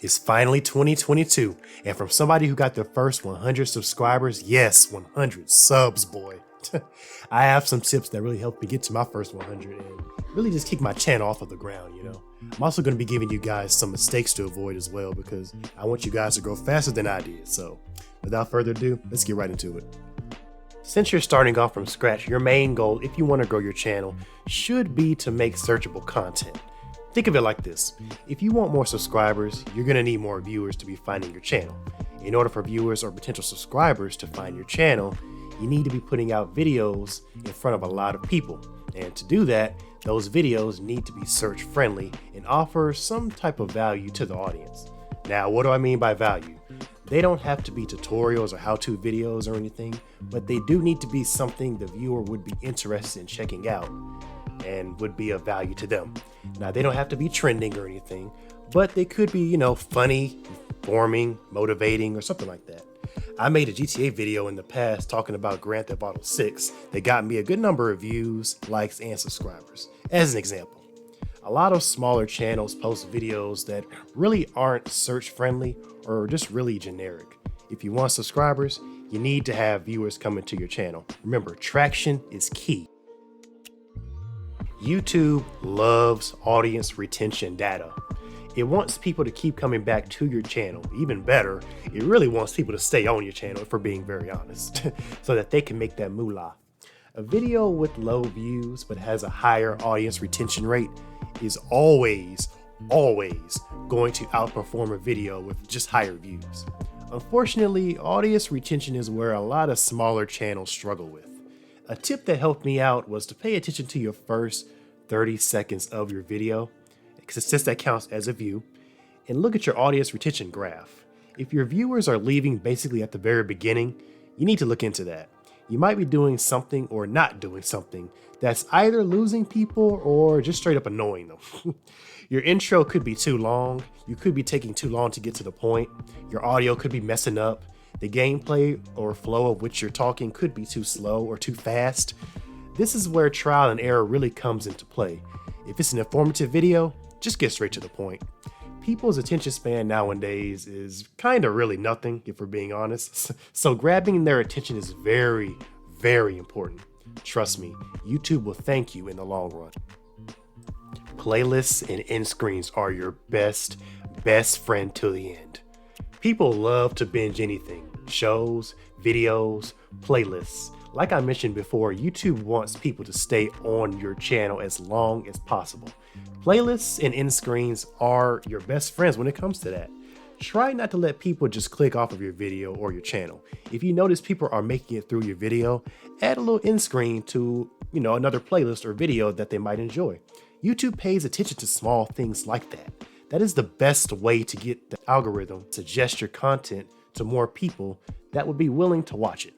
It's finally 2022, and from somebody who got their first 100 subscribers, yes, 100 subs, boy. I have some tips that really helped me get to my first 100 and really just kick my channel off of the ground, you know. I'm also going to be giving you guys some mistakes to avoid as well because I want you guys to grow faster than I did. So without further ado, let's get right into it. Since you're starting off from scratch, your main goal, if you want to grow your channel, should be to make searchable content. Think of it like this. If you want more subscribers, you're going to need more viewers to be finding your channel. In order for viewers or potential subscribers to find your channel, you need to be putting out videos in front of a lot of people. And to do that, those videos need to be search friendly and offer some type of value to the audience. Now, what do I mean by value? They don't have to be tutorials or how-to videos or anything, but they do need to be something the viewer would be interested in checking out and would be of value to them. Now, they don't have to be trending or anything, but they could be, funny, informing, motivating, or something like that. I made a GTA video in the past talking about Grand Theft Auto 6 that got me a good number of views, likes, and subscribers. As an example, a lot of smaller channels post videos that really aren't search friendly or just really generic. If you want subscribers, you need to have viewers coming to your channel. Remember, traction is key. YouTube loves audience retention data. It wants people to keep coming back to your channel. Even better, it really wants people to stay on your channel, if we're being very honest, so that they can make that moolah. A video with low views but has a higher audience retention rate is always going to outperform a video with just higher views. Unfortunately, audience retention is where a lot of smaller channels struggle with. A tip that helped me out was to pay attention to your first 30 seconds of your video, since that counts as a view, and look at your audience retention graph. If your viewers are leaving basically at the very beginning, you need to look into that. You might be doing something or not doing something that's either losing people or just straight up annoying them. Your intro could be too long, you could be taking too long to get to the point, your audio could be messing up, the gameplay or flow of which you're talking could be too slow or too fast. This is where trial and error really comes into play. If it's an informative video, just get straight to the point. People's attention span nowadays is kind of really nothing, if we're being honest. So grabbing their attention is very, very important. Trust me, YouTube will thank you in the long run. Playlists and end screens are your best friend till the end. People love to binge anything, shows, videos, playlists. Like I mentioned before, YouTube wants people to stay on your channel as long as possible. Playlists and end screens are your best friends when it comes to that. Try not to let people just click off of your video or your channel. If you notice people are making it through your video, add a little end screen to, another playlist or video that they might enjoy. YouTube pays attention to small things like that. That is the best way to get the algorithm to suggest your content to more people that would be willing to watch it.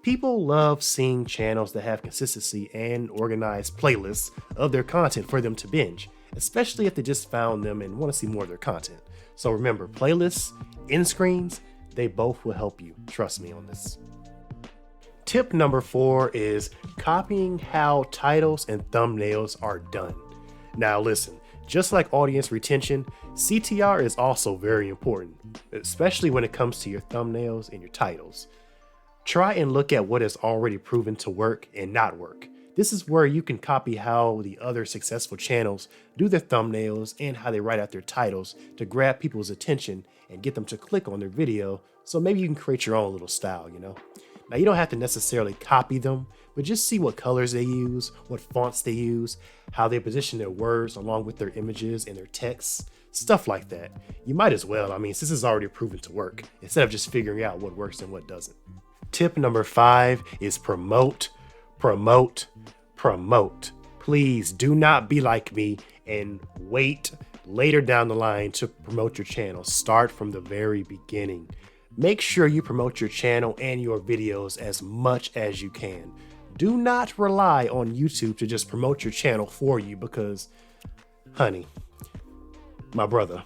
People love seeing channels that have consistency and organized playlists of their content for them to binge, especially if they just found them and want to see more of their content. So remember, playlists, end screens, they both will help you. Trust me on this. Tip number 4 is copying how titles and thumbnails are done. Now listen, just like audience retention, CTR is also very important, especially when it comes to your thumbnails and your titles. Try and look at what is already proven to work and not work. This is where you can copy how the other successful channels do their thumbnails and how they write out their titles to grab people's attention and get them to click on their video. So maybe you can create your own little style, Now you don't have to necessarily copy them, but just see what colors they use, what fonts they use, how they position their words along with their images and their texts, stuff like that. You might as well, since this is already proven to work, instead of just figuring out what works and what doesn't. Tip number 5 is promote. Please do not be like me and wait later down the line to promote your channel. Start from the very beginning. Make sure you promote your channel and your videos as much as you can. Do not rely on YouTube to just promote your channel for you because, honey, my brother,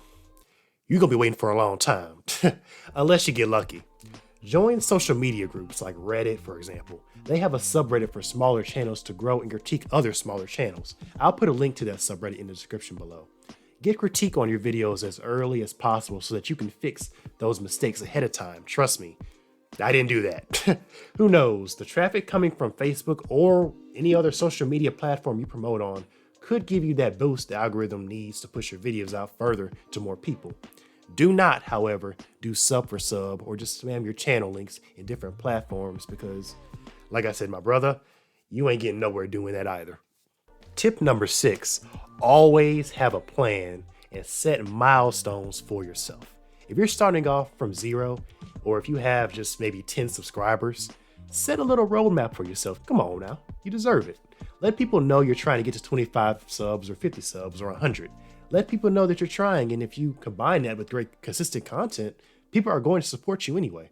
you're gonna be waiting for a long time, unless you get lucky. Join social media groups like Reddit, for example. They have a subreddit for smaller channels to grow and critique other smaller channels. I'll put a link to that subreddit in the description below. Get critique on your videos as early as possible so that you can fix those mistakes ahead of time. Trust me, I didn't do that. Who knows? The traffic coming from Facebook or any other social media platform you promote on could give you that boost the algorithm needs to push your videos out further to more people. Do not, however, do sub for sub or just spam your channel links in different platforms because, like I said, my brother, you ain't getting nowhere doing that either. Tip number 6, always have a plan and set milestones for yourself. If you're starting off from 0, or if you have just maybe 10 subscribers, set a little roadmap for yourself. Come on now, you deserve it. Let people know you're trying to get to 25 subs or 50 subs or 100. Let people know that you're trying, and if you combine that with great consistent content, people are going to support you anyway.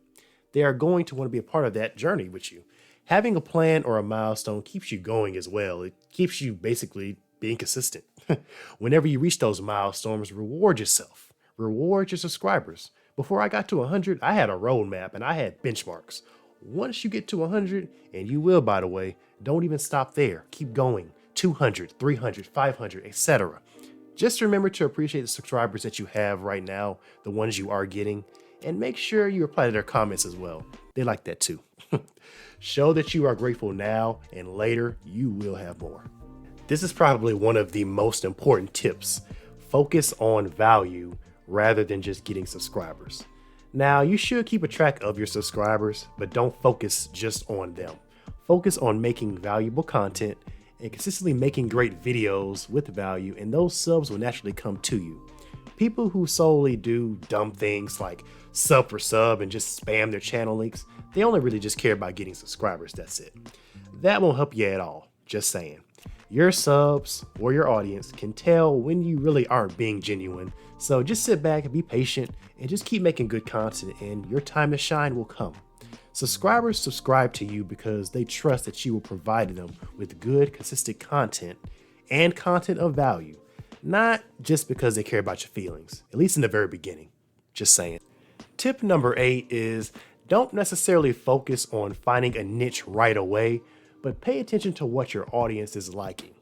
They are going to want to be a part of that journey with you. Having a plan or a milestone keeps you going as well. It keeps you basically being consistent. Whenever you reach those milestones, reward yourself. Reward your subscribers. Before I got to 100, I had a roadmap and I had benchmarks. Once you get to 100, and you will, by the way, don't even stop there. Keep going. 200, 300, 500, etc. Just remember to appreciate the subscribers that you have right now, the ones you are getting, and make sure you reply to their comments as well. They like that too. Show that you are grateful now, and later you will have more. This is probably one of the most important tips. Focus on value rather than just getting subscribers. Now, you should keep a track of your subscribers, but don't focus just on them. Focus on making valuable content and consistently making great videos with value, and those subs will naturally come to you. People who solely do dumb things like sub for sub and just spam their channel links, they only really just care about getting subscribers, that's it. That won't help you at all, just saying. Your subs or your audience can tell when you really aren't being genuine, so just sit back and be patient and just keep making good content, and your time to shine will come. Subscribers subscribe to you because they trust that you will provide them with good, consistent content and content of value, not just because they care about your feelings, at least in the very beginning. Just saying. Tip number 8 is don't necessarily focus on finding a niche right away, but pay attention to what your audience is liking.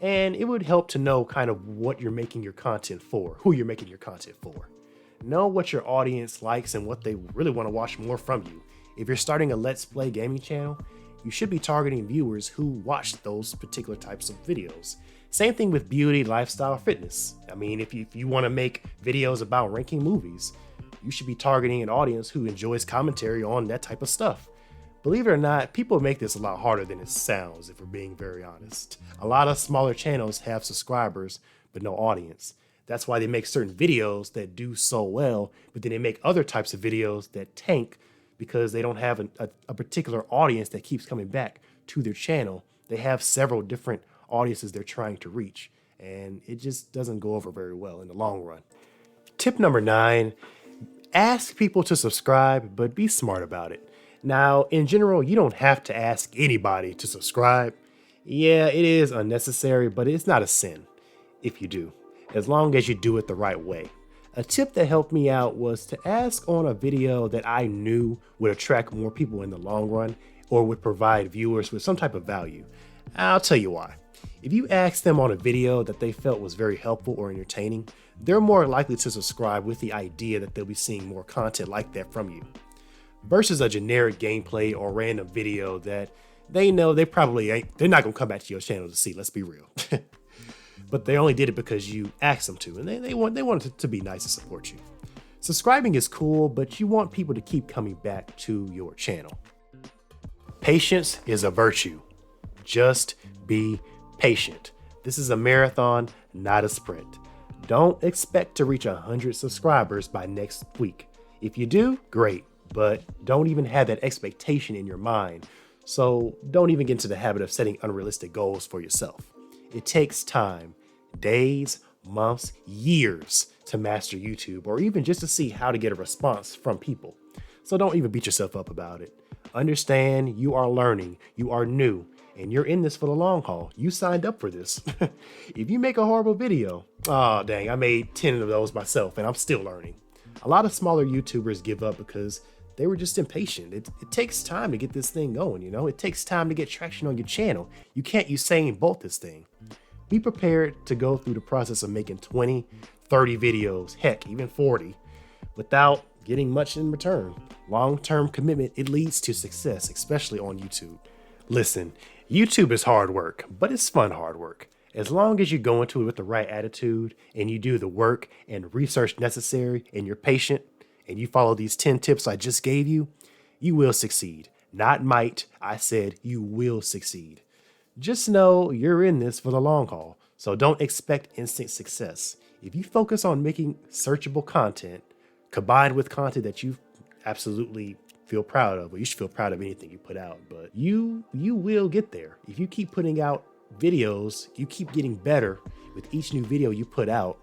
And it would help to know kind of what you're making your content for, who you're making your content for. Know what your audience likes and what they really want to watch more from you. If you're starting a Let's Play gaming channel, you should be targeting viewers who watch those particular types of videos. Same thing with beauty, lifestyle, fitness. I mean, if you want to make videos about ranking movies, you should be targeting an audience who enjoys commentary on that type of stuff. Believe it or not, people make this a lot harder than it sounds, if we're being very honest. A lot of smaller channels have subscribers, but no audience. That's why they make certain videos that do so well, but then they make other types of videos that tank because they don't have a particular audience that keeps coming back to their channel. They have several different audiences they're trying to reach, and it just doesn't go over very well in the long run. Tip number 9, ask people to subscribe, but be smart about it. Now, in general, you don't have to ask anybody to subscribe. Yeah, it is unnecessary, but it's not a sin if you do, as long as you do it the right way. A tip that helped me out was to ask on a video that I knew would attract more people in the long run or would provide viewers with some type of value. I'll tell you why. If you ask them on a video that they felt was very helpful or entertaining, they're more likely to subscribe with the idea that they'll be seeing more content like that from you, versus a generic gameplay or random video that they know they're not gonna come back to your channel to see, let's be real. But they only did it because you asked them to, and they want it to be nice and support you. Subscribing is cool, but you want people to keep coming back to your channel. Patience is a virtue. Just be patient. This is a marathon, not a sprint. Don't expect to reach 100 subscribers by next week. If you do, great, but don't even have that expectation in your mind. So don't even get into the habit of setting unrealistic goals for yourself. It takes time, days, months, years to master YouTube, or even just to see how to get a response from people. So don't even beat yourself up about it. Understand you are learning, you are new, and you're in this for the long haul. You signed up for this. If you make a horrible video, oh dang, I made 10 of those myself and I'm still learning. A lot of smaller YouTubers give up because they were just impatient. It takes time to get this thing going, you know? It takes time to get traction on your channel. You can't Usain Bolt this thing. Be prepared to go through the process of making 20, 30 videos, heck, even 40, without getting much in return. Long-term commitment, it leads to success, especially on YouTube. Listen, YouTube is hard work, but it's fun hard work. As long as you go into it with the right attitude and you do the work and research necessary and you're patient and you follow these 10 tips I just gave you, you will succeed. Not might, I said you will succeed. Just know you're in this for the long haul, so don't expect instant success. If you focus on making searchable content, combined with content that you absolutely feel proud of, or you should feel proud of anything you put out, but you will get there. If you keep putting out videos, you keep getting better with each new video you put out,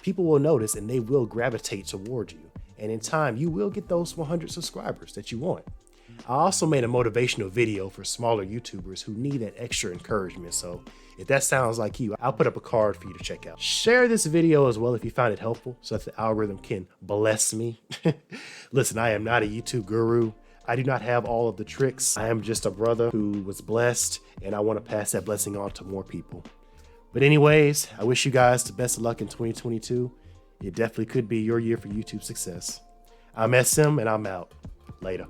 people will notice and they will gravitate toward you. And in time, you will get those 100 subscribers that you want. I also made a motivational video for smaller YouTubers who need that extra encouragement. So if that sounds like you, I'll put up a card for you to check out. Share this video as well if you found it helpful so that the algorithm can bless me. Listen, I am not a YouTube guru. I do not have all of the tricks. I am just a brother who was blessed and I want to pass that blessing on to more people. But anyways, I wish you guys the best of luck in 2022. It definitely could be your year for YouTube success. I'm SM and I'm out. Later.